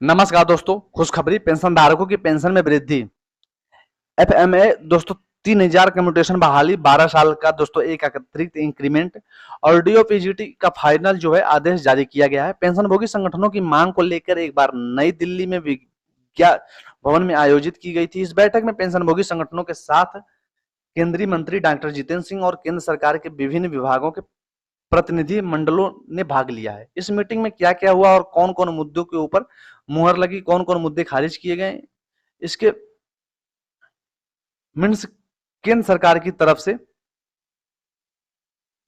नमस्कार दोस्तों, खुशखबरी पेंशन धारकों की पेंशन में वृद्धि। एफएमए दोस्तों 3000 कम्यूटेशन बहाली 12 साल का दोस्तों एक अतिरिक्त इंक्रीमेंट और डीओपीजीटी का फाइनल जो है आदेश जारी किया गया है। पेंशनभोगी संगठनों की मांग को लेकर एक बार नई दिल्ली में विज्ञान भवन में आयोजित की गई थी। इस बैठक में पेंशनभोगी संगठनों के साथ केंद्रीय मंत्री डॉक्टर जितेंद्र सिंह और केंद्र सरकार के विभिन्न विभागों के प्रतिनिधि मंडलों ने भाग लिया है। इस मीटिंग में क्या क्या हुआ और कौन कौन मुद्दों के ऊपर मुहर लगी, कौन कौन मुद्दे खारिज किए गए, इसके मीन्स केंद्र सरकार की तरफ से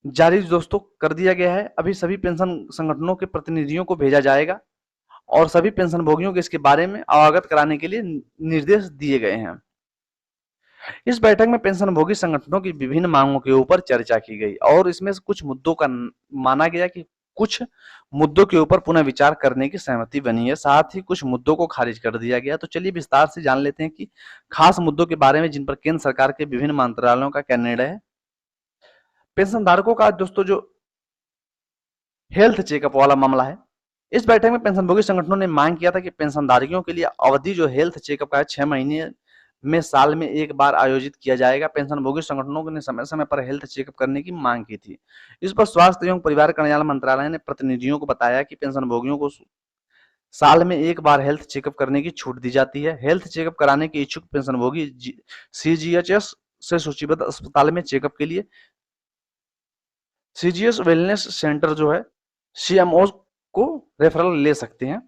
जारी दोस्तों कर दिया गया है। अभी सभी पेंशन संगठनों के प्रतिनिधियों को भेजा जाएगा और सभी पेंशन भोगियों को इसके बारे में अवगत कराने के लिए निर्देश दिए गए हैं। इस बैठक में पेंशन भोगी संगठनों की विभिन्न मांगों के ऊपर चर्चा की गई और इसमें से कुछ मुद्दों का माना गया कि कुछ मुद्दों के ऊपर पुनः विचार करने की सहमति बनी है, साथ ही कुछ मुद्दों को खारिज कर दिया गया। तो चलिए विस्तार से जान लेते हैं कि खास मुद्दों के बारे में जिन पर केंद्र सरकार के विभिन्न मंत्रालयों का क्या निर्णय है। पेंशन धारकों का दोस्तों जो हेल्थ चेकअप वाला मामला है, इस बैठक में पेंशनभोगी संगठनों ने मांग किया था कि पेंशनधारियों के लिए अवधि जो हेल्थ चेकअप का है 6 महीने में साल में एक बार आयोजित किया जाएगा। पेंशनभोगी संगठनों ने समय समय पर हेल्थ चेकअप करने की मांग की थी। इस पर स्वास्थ्य एवं परिवार कल्याण मंत्रालय ने प्रतिनिधियों को बताया कि पेंशनभोगियों को साल में एक बार हेल्थ चेकअप करने की छूट दी जाती है। हेल्थ चेकअप कराने के इच्छुक पेंशनभोगी सीजीएचएस से सूचीबद्ध अस्पताल में चेकअप के लिए सीजीएस वेलनेस सेंटर जो है सीएमओ को रेफरल ले सकते हैं।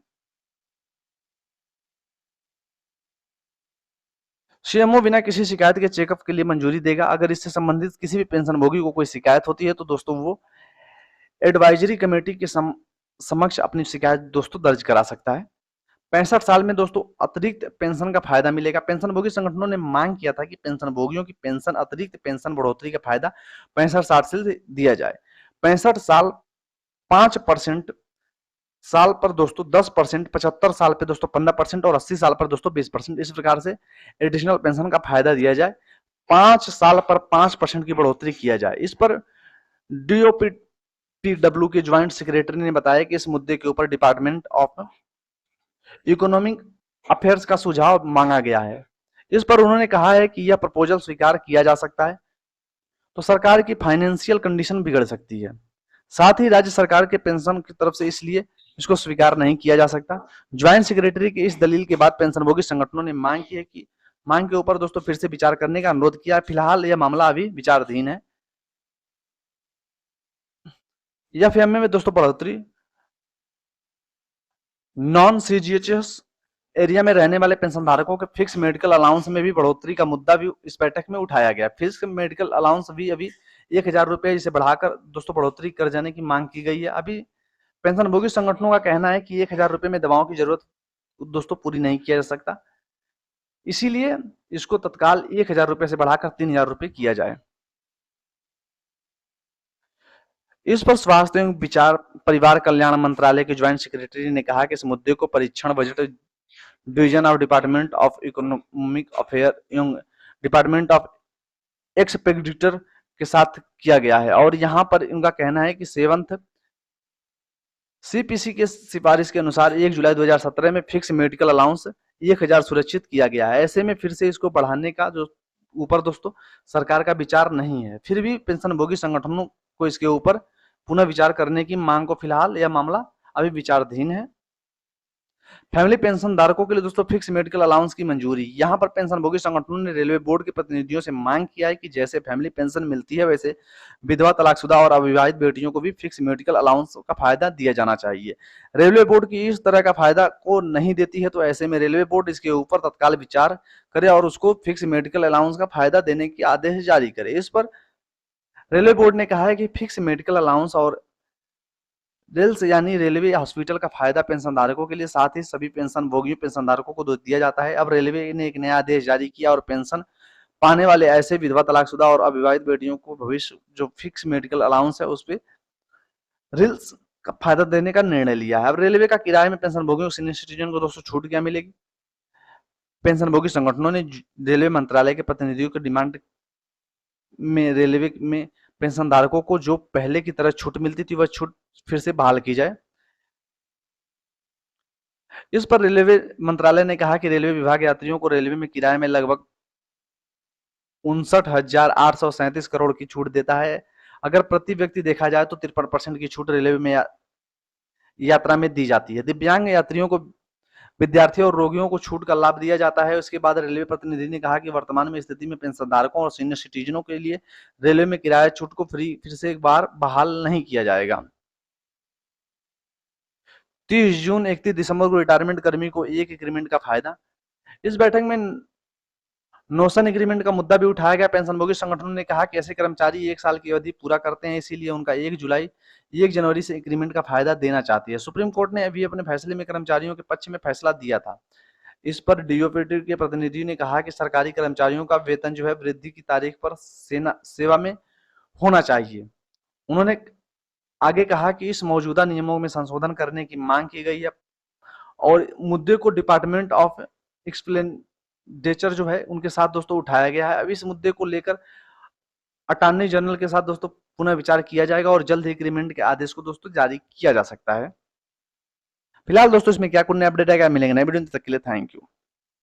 सीएमओ बिना किसी शिकायत के चेकअप के लिए मंजूरी देगा। अगर इससे संबंधित किसी भी पेंशनभोगी को कोई शिकायत होती है तो दोस्तों वो एडवाइजरी कमेटी के समक्ष अपनी शिकायत दोस्तों दर्ज करा सकता है। 65 साल में दोस्तों अतिरिक्त पेंशन का फायदा मिलेगा। पेंशनभोगी संगठनों ने मांग किया था कि पेंशनभोगियों की पेंशन अतिरिक्त पेंशन बढ़ोतरी का फायदा 65-60 से दिया जाए। 65 साल 5% साल पर दोस्तों 10%, 75 साल पे दोस्तों 15% और 80 साल पर दोस्तों 20%, इस प्रकार से एडिशनल पेंशन का फायदा दिया जाए। 5 साल पर 5% की बढ़ोतरी किया जाए। इस पर डीओपीडब्ल्यू के ज्वाइंट सेक्रेटरी ने बताया कि इस मुद्दे के ऊपर डिपार्टमेंट ऑफ इकोनॉमिक अफेयर्स का सुझाव मांगा गया है। इस पर उन्होंने कहा है कि यह प्रपोजल स्वीकार किया जा सकता है तो सरकार की फाइनेंशियल कंडीशन बिगड़ सकती है। साथ ही राज्य सरकार के पेंशन की तरफ से इसलिए इसको स्वीकार नहीं किया जा सकता। ज्वाइंट सेक्रेटरी की इस दलील के बाद पेंशनभोगी संगठनों ने मांग की है कि मांग के ऊपर दोस्तों फिर से विचार करने का अनुरोध किया। फिलहाल यह मामला अभी विचाराधीन है। एफएमए में दोस्तों बढ़ोतरी, नॉन सीजीएचएस एरिया में रहने वाले पेंशनधारकों के फिक्स मेडिकल अलाउंस में भी बढ़ोतरी का मुद्दा भी इस बैठक में उठाया गया। फिक्स मेडिकल अलाउंस भी अभी 1000 रुपए इसे बढ़ाकर दोस्तों बढ़ोतरी कर जाने की मांग की गई है। अभी पेंशनभोगी संगठनों का कहना है कि 1000 रुपए में दवाओं की जरूरत दोस्तों पूरी नहीं किया जा सकता, इसीलिए इसको तत्काल 1000 रुपए से बढ़ाकर 3000 रुपए किया जाए। इस पर स्वास्थ्य एवं विचार परिवार कल्याण मंत्रालय के ज्वाइंट सेक्रेटरी ने कहा कि इस मुद्दे को परीक्षण budget division of department of economic affair एवं डिपार्टमेंट ऑफ एक्सपेडिटर के साथ किया गया है और यहां पर इनका कहना है कि 7th सीपीसी के सिफारिश के अनुसार 1 जुलाई 2017 में फिक्स मेडिकल अलाउंस 1000 सुरक्षित किया गया है। ऐसे में फिर से इसको बढ़ाने का जो ऊपर दोस्तों सरकार का विचार नहीं है। फिर भी पेंशनभोगी संगठनों को इसके ऊपर पुनः विचार करने की मांग को फिलहाल यह मामला अभी विचाराधीन है। फैमिली पेंशन धारकों के लिए दोस्तों फिक्स मेडिकल अलाउंस की मंजूरी। यहां पर पेंशनभोगी संगठनों ने रेलवे बोर्ड के प्रतिनिधियों से मांग किया है कि जैसे फैमिली पेंशन मिलती है वैसे विधवा, तलाकशुदा और अविवाहित बेटियों को भी फिक्स मेडिकल अलाउंस का फायदा दिया जाना चाहिए। रेलवे बोर्ड की इस तरह का फायदा को नहीं देती है तो ऐसे में रेलवे बोर्ड इसके ऊपर तत्काल विचार करे और उसको फिक्स मेडिकल अलाउंस का फायदा देने की आदेश जारी करे। इस पर रेलवे बोर्ड ने कहा है कि फिक्स मेडिकल अलाउंस और रेल्स यानी रेलवे हॉस्पिटल का फायदा पेंशनधारकों के लिए साथ ही सभी पेंशन भोगी पेंशनधारकों को दिया जाता है। अब रेलवे ने एक नया आदेश जारी किया और पेंशन पाने वाले ऐसे विधवा, तलाकशुदा और अविवाहित बेटियों को भविष्य जो फिक्स मेडिकल अलाउंस है उस पर रेल्स का फायदा देने का निर्णय लिया है। अब रेलवे का किराए में पेंशन भोगियों सीनियर सिटीजन को दोस्तों छूट क्या मिलेगी। पेंशन भोगी संगठनों ने रेलवे मंत्रालय के प्रतिनिधियों की डिमांड में रेलवे में पेंशनधारकों को जो पहले की तरह छूट मिलती थी वह छूट फिर से बहाल की जाए। इस पर रेलवे मंत्रालय ने कहा कि रेलवे विभाग यात्रियों को रेलवे में किराए में लगभग 59,837 करोड़ की छूट देता है। अगर प्रति व्यक्ति देखा जाए तो 53% की छूट रेलवे में यात्रा में दी जाती है। दिव्यांग यात्रियों को, विद्यार्थियों और रोगियों को छूट का लाभ दिया जाता है। उसके बाद रेलवे प्रतिनिधि ने कहा कि वर्तमान में स्थिति में पेंशनधारकों और सीनियर सिटीजनों के लिए रेलवे में किराया छूट को फिर से एक बार बहाल नहीं किया जाएगा। 30 जून 31 दिसंबर को रिटायरमेंट कर्मी को एक इंक्रीमेंट का फायदा। इस बैठक में नोशन एग्रीमेंट का मुद्दा भी उठाया गया। पेंशनभोगी संगठनों ने कहा कि ऐसे कर्मचारी 1 साल की अवधि पूरा करते हैं, इसीलिए उनका 1 जनवरी से इंक्रीमेंट का फायदा देना चाहती है। सुप्रीम कोर्ट ने अभी अपने फैसले में कर्मचारियों के पक्ष में फैसला दिया था। इस पर डीओपीटी के प्रतिनिधि ने कहा कि सरकारी कर्मचारियों का वेतन जो है वृद्धि की तारीख पर सेवा में होना चाहिए। उन्होंने आगे कहा कि इस मौजूदा नियमों में संशोधन करने की मांग की गई है और मुद्दे को डिपार्टमेंट ऑफ एक्सप्लेनेचर जो है उनके साथ दोस्तों उठाया गया है। अब इस मुद्दे को लेकर अटॉर्नी जनरल के साथ दोस्तों पुनः विचार किया जाएगा और जल्द ही एग्रीमेंट के आदेश को दोस्तों जारी किया जा सकता है। फिलहाल दोस्तों इसमें क्या कुछ नया अपडेट आएगा, मिलेंगे नए वीडियो, तब तक के लिए थैंक यू।